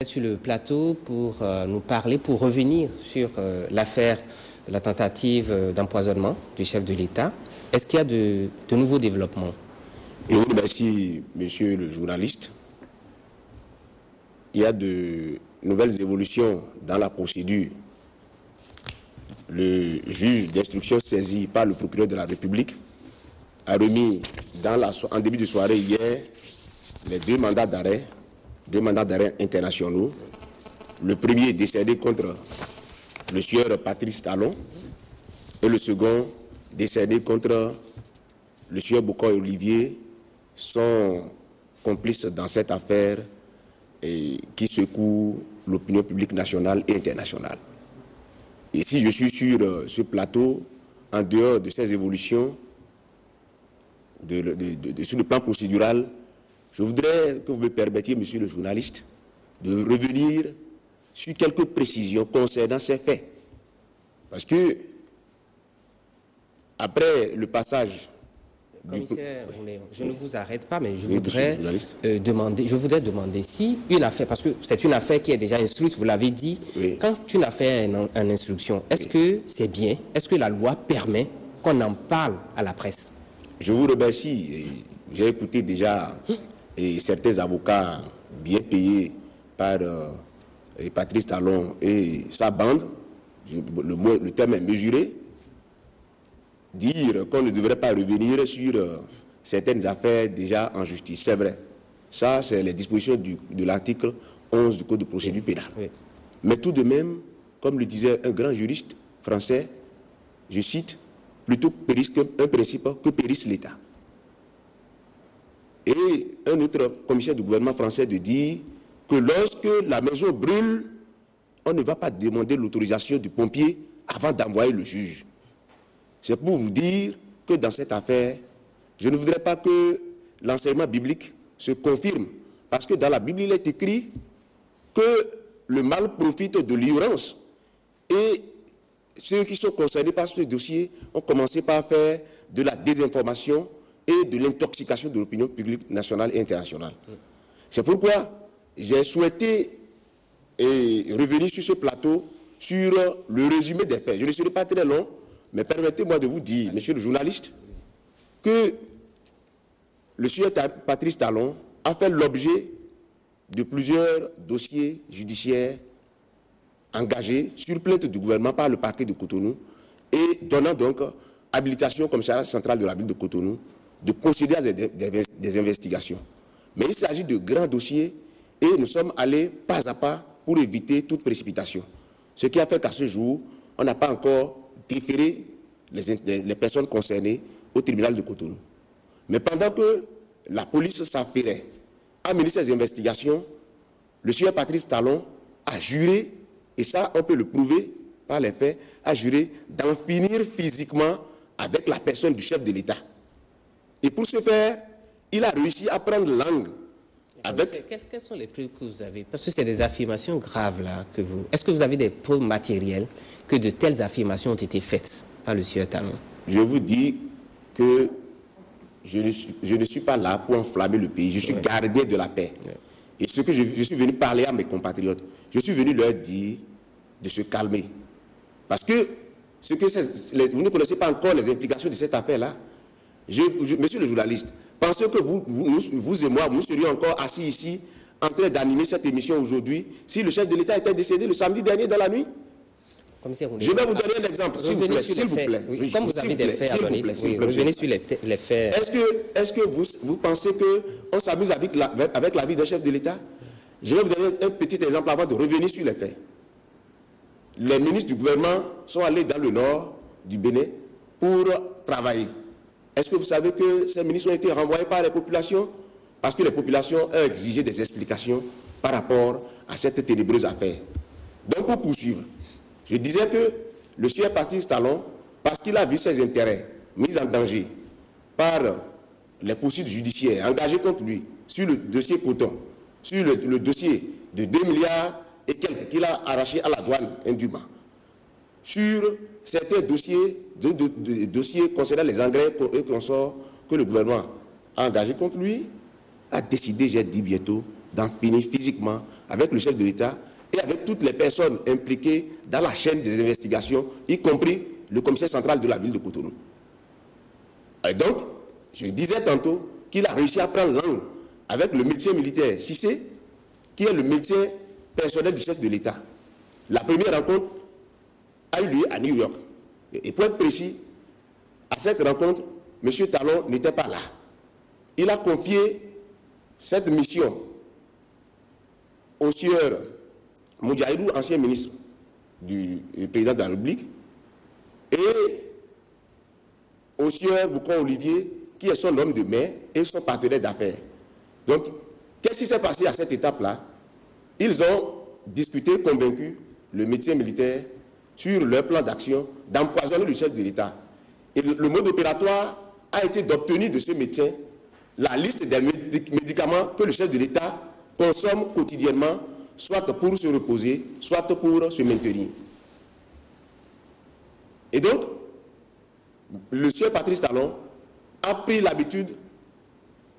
Sur le plateau pour nous parler, pour revenir sur l'affaire de la tentative d'empoisonnement du chef de l'État. Est-ce qu'il y a de nouveaux développements? Je vous remercie, monsieur le journaliste. Il y a de nouvelles évolutions dans la procédure. Le juge d'instruction saisi par le procureur de la République a remis en début de soirée hier les deux mandats d'arrêt internationaux. Le premier décédé contre le sieur Patrice Talon et le second décédé contre le sieur Bokoy Olivier, sont complices dans cette affaire qui secoue l'opinion publique nationale et internationale. Et si je suis sur ce plateau, en dehors de ces évolutions, sur le plan procédural, je voudrais que vous me permettiez, monsieur le journaliste, de revenir sur quelques précisions concernant ces faits. Parce que, après le passage... Commissaire, je ne vous arrête pas, mais je voudrais demander si une affaire, parce que c'est une affaire qui est déjà instruite, vous l'avez dit, oui. Quand une affaire est en instruction, est-ce que c'est bien, est-ce que la loi permet qu'on en parle à la presse? Je vous remercie. J'ai écouté déjà certains avocats bien payés par Patrice Talon et sa bande, le terme est mesuré, dire qu'on ne devrait pas revenir sur certaines affaires déjà en justice. C'est vrai. Ça, c'est les dispositions de l'article 11 du Code de procédure pénale. Oui. Mais tout de même, comme le disait un grand juriste français, je cite, plutôt périsse un principe que périsse l'État. Et un autre commissaire du gouvernement français de dire que lorsque la maison brûle, on ne va pas demander l'autorisation du pompier avant d'envoyer le juge. C'est pour vous dire que dans cette affaire, je ne voudrais pas que l'enseignement biblique se confirme. Parce que dans la Bible, il est écrit que le mal profite de l'ignorance. Et ceux qui sont concernés par ce dossier ont commencé par faire de la désinformation et de l'intoxication de l'opinion publique nationale et internationale. C'est pourquoi j'ai souhaité revenir sur ce plateau sur le résumé des faits. Je ne serai pas très long, mais permettez-moi de vous dire, monsieur le journaliste, que le sieur Patrice Talon a fait l'objet de plusieurs dossiers judiciaires engagés sur plainte du gouvernement par le parquet de Cotonou et donnant donc habilitation au commissariat central de la ville de Cotonou de procéder à des investigations. Mais il s'agit de grands dossiers et nous sommes allés pas à pas pour éviter toute précipitation. Ce qui a fait qu'à ce jour, on n'a pas encore déféré les personnes concernées au tribunal de Cotonou. Mais pendant que la police s'affairait à mener ces investigations, le sieur Patrice Talon a juré, et ça on peut le prouver par les faits, a juré d'en finir physiquement avec la personne du chef de l'État. Et pour ce faire, il a réussi à prendre langue avec... Quelles sont les preuves que vous avez? Parce que c'est des affirmations graves là que vous... Est-ce que vous avez des preuves matérielles que de telles affirmations ont été faites par le sieur Talon? Je vous dis que je ne suis pas là pour enflammer le pays. Je suis gardien de la paix. Et ce que je suis venu parler à mes compatriotes, je suis venu leur dire de se calmer. Parce que, vous ne connaissez pas encore les implications de cette affaire-là. Monsieur le journaliste, pensez que vous et moi, nous serions encore assis ici en train d'animer cette émission aujourd'hui si le chef de l'État était décédé le samedi dernier dans la nuit? Je vais vous donner un exemple, s'il vous plaît. S'il vous plaît. Comme vous avez des faits à donner, revenez sur les faits. Est-ce que vous pensez qu'on s'amuse avec la vie d'un chef de l'État? Je vais vous donner un petit exemple avant de revenir sur les faits. Les ministres du gouvernement sont allés dans le nord du Bénin pour travailler. Est-ce que vous savez que ces ministres ont été renvoyés par les populations? Parce que les populations ont exigé des explications par rapport à cette ténébreuse affaire. Donc, pour poursuivre, je disais que le sieur Patrice Talon, parce qu'il a vu ses intérêts mis en danger par les poursuites judiciaires engagées contre lui sur le dossier Coton, sur le dossier de 2 milliards et quelques qu'il a arraché à la douane indûment, sur certains dossiers concernant les engrais et consorts que le gouvernement a engagé contre lui, a décidé, j'ai dit bientôt, d'en finir physiquement avec le chef de l'État et avec toutes les personnes impliquées dans la chaîne des investigations, y compris le commissaire central de la ville de Cotonou. Et donc, je disais tantôt qu'il a réussi à prendre langue avec le médecin militaire Cissé, qui est le médecin personnel du chef de l'État. La première rencontre a eu lieu à New York. Et pour être précis, à cette rencontre, M. Talon n'était pas là. Il a confié cette mission au sieur Moudjahidou, ancien ministre du président de la République, et au sieur Boucon Olivier, qui est son homme de main et son partenaire d'affaires. Donc, qu'est-ce qui s'est passé à cette étape-là? Ils ont discuté, convaincu le médecin militaire sur leur plan d'action d'empoisonner le chef de l'État. Et le mode opératoire a été d'obtenir de ce médecin la liste des médicaments que le chef de l'État consomme quotidiennement, soit pour se reposer, soit pour se maintenir. Et donc, le sieur Patrice Talon a pris l'habitude,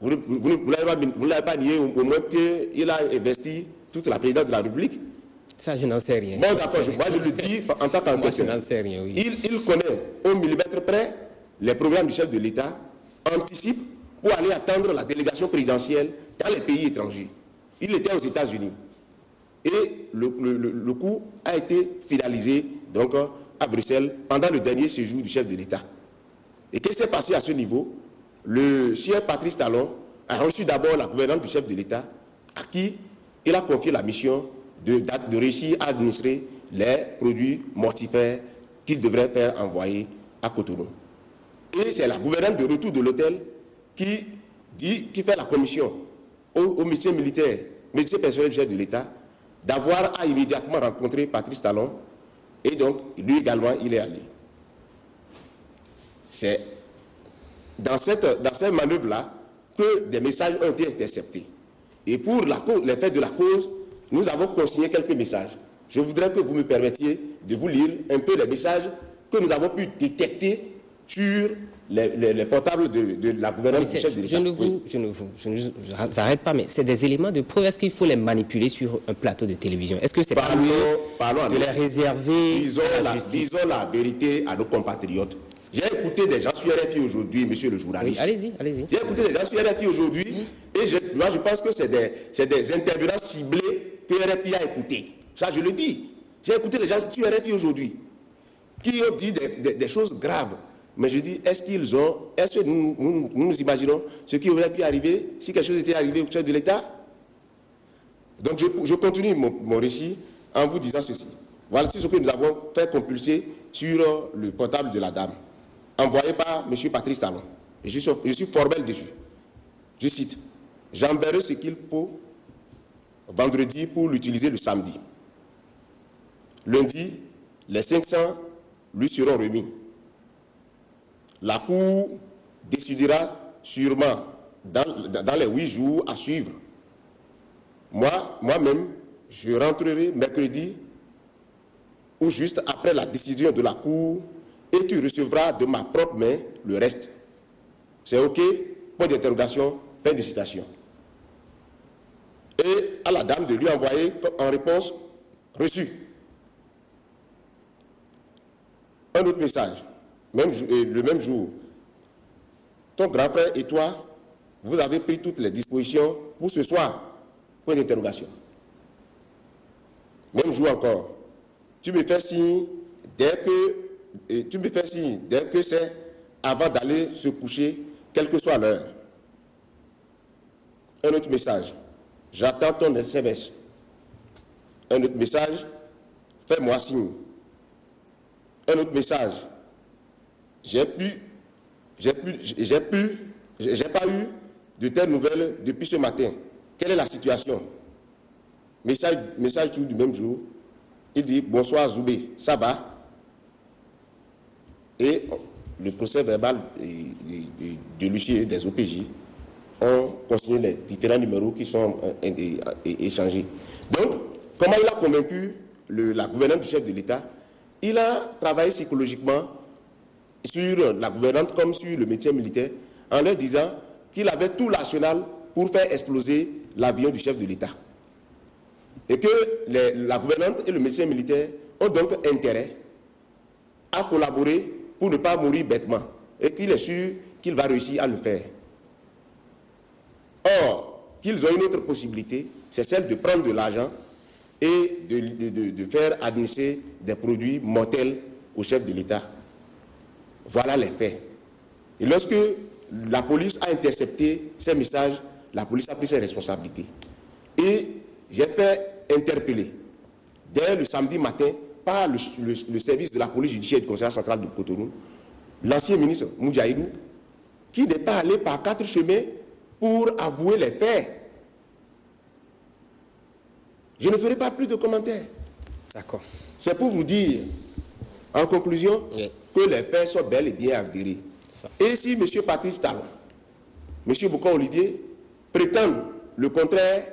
vous ne l'avez pas nié au moins qu'il a investi toute la présidence de la République. Ça, je n'en sais rien. Bon, d'accord, moi je le dis en tant qu'enquêteur. Je n'en sais rien, oui. Il connaît au millimètre près les programmes du chef de l'État, anticipe pour aller attendre la délégation présidentielle dans les pays étrangers. Il était aux États-Unis. Et le coup a été finalisé donc, à Bruxelles pendant le dernier séjour du chef de l'État. Et qu'est-ce qui s'est passé à ce niveau? Le sieur Patrice Talon a reçu d'abord la gouvernante du chef de l'État, à qui il a confié la mission de réussir à administrer les produits mortifères qu'il devrait faire envoyer à Cotonou. Et c'est la gouvernante de retour de l'hôtel qui fait la commission au médecin militaire, médecin personnel du chef de l'État, d'avoir à immédiatement rencontrer Patrice Talon, et donc lui également il est allé. C'est dans cette manœuvre-là que des messages ont été interceptés. Et pour les faits de la cause, nous avons consigné quelques messages. Je voudrais que vous me permettiez de vous lire un peu les messages que nous avons pu détecter sur les portables de la gouvernance du chef de l'État. Je ne vous arrête pas, mais c'est des éléments de preuve. Est-ce qu'il faut les manipuler sur un plateau de télévision? Est-ce que c'est pas mieux de les réserver à la justice? Disons la vérité à nos compatriotes. J'ai écouté des gens sur RFI aujourd'hui, monsieur le journaliste. Oui, allez-y. J'ai écouté des gens sur RFI aujourd'hui, et moi je pense que c'est des intervenants ciblés que RFI a écoutés. Ça, je le dis. J'ai écouté des gens sur RFI aujourd'hui qui ont dit des choses graves. Mais je dis, est-ce que nous imaginons ce qui aurait pu arriver si quelque chose était arrivé au chef de l'État? Donc je continue mon récit en vous disant ceci. Voici ce que nous avons fait compulser sur le portable de la dame, envoyé par M. Patrice Talon. Et je suis formel dessus. Je cite, « J'enverrai ce qu'il faut vendredi pour l'utiliser le samedi. Lundi, les 500 lui seront remis. La Cour décidera sûrement dans les 8 jours à suivre. Moi-même, je rentrerai mercredi ou juste après la décision de la Cour et tu recevras de ma propre main le reste. C'est OK? Point d'interrogation, fin de citation. » Et à la dame de lui envoyer en réponse reçu. Un autre message. Le même jour, ton grand frère et toi, vous avez pris toutes les dispositions pour ce soir. Point d'interrogation. Même jour encore. Tu me fais signe dès que c'est avant d'aller se coucher, quelle que soit l'heure. Un autre message. J'attends ton SMS. Un autre message. Fais-moi signe. Un autre message. J'ai pas eu de telles nouvelles depuis ce matin. Quelle est la situation? Message du même jour. Il dit, bonsoir Zoubé, ça va? Et le procès verbal de l'huissier des OPJ ont consigné les différents numéros qui sont échangés. Donc, comment il a convaincu la gouvernante du chef de l'État? Il a travaillé psychologiquement sur la gouvernante comme sur le médecin militaire en leur disant qu'il avait tout l'arsenal pour faire exploser l'avion du chef de l'État. Et que la gouvernante et le médecin militaire ont donc intérêt à collaborer pour ne pas mourir bêtement. Et qu'il est sûr qu'il va réussir à le faire. Or, qu'ils ont une autre possibilité, c'est celle de prendre de l'argent et de faire administrer des produits mortels au chef de l'État. Voilà les faits. Et lorsque la police a intercepté ces messages, la police a pris ses responsabilités. Et j'ai fait interpeller, dès le samedi matin, par le service de la police judiciaire du Conseil central de Cotonou, l'ancien ministre Moudjaïdou, qui n'est pas allé par 4 chemins pour avouer les faits. Je ne ferai pas plus de commentaires. D'accord. C'est pour vous dire, en conclusion, que les faits sont bel et bien avérés. Et si M. Patrice Talon, M. Boucan Olivier prétendent le contraire,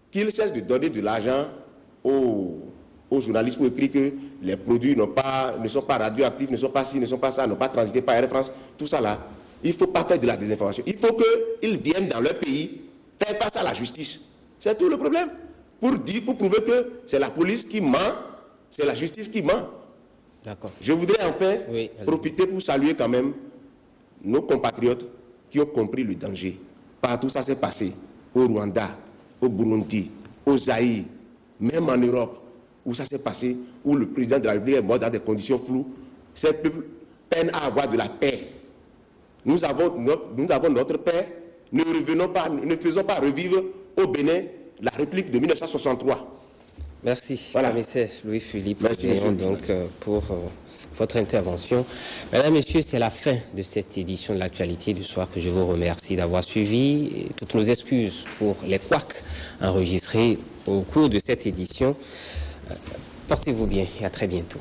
qu'ils cessent de donner de l'argent aux journalistes pour écrire que les produits ne sont pas radioactifs, ne sont pas ci, ne sont pas ça, n'ont pas transité par Air France, tout ça là, il ne faut pas faire de la désinformation. Il faut qu'ils viennent dans leur pays faire face à la justice. C'est tout le problème. Pour prouver que c'est la police qui ment, c'est la justice qui ment. D'accord. Je voudrais enfin profiter pour saluer quand même nos compatriotes qui ont compris le danger. Partout ça s'est passé, au Rwanda, au Burundi, au Zaïre, même en Europe, où ça s'est passé, où le président de la République est mort dans des conditions floues. Ces peuples peinent à avoir de la paix. Nous avons notre paix, ne faisons pas revivre au Bénin la République de 1963. Merci, voilà. Commissaire Louis-Philippe, donc pour votre intervention. Mesdames, Messieurs, c'est la fin de cette édition de l'actualité du soir que je vous remercie d'avoir suivi. Et toutes nos excuses pour les couacs enregistrés au cours de cette édition. Portez-vous bien et à très bientôt.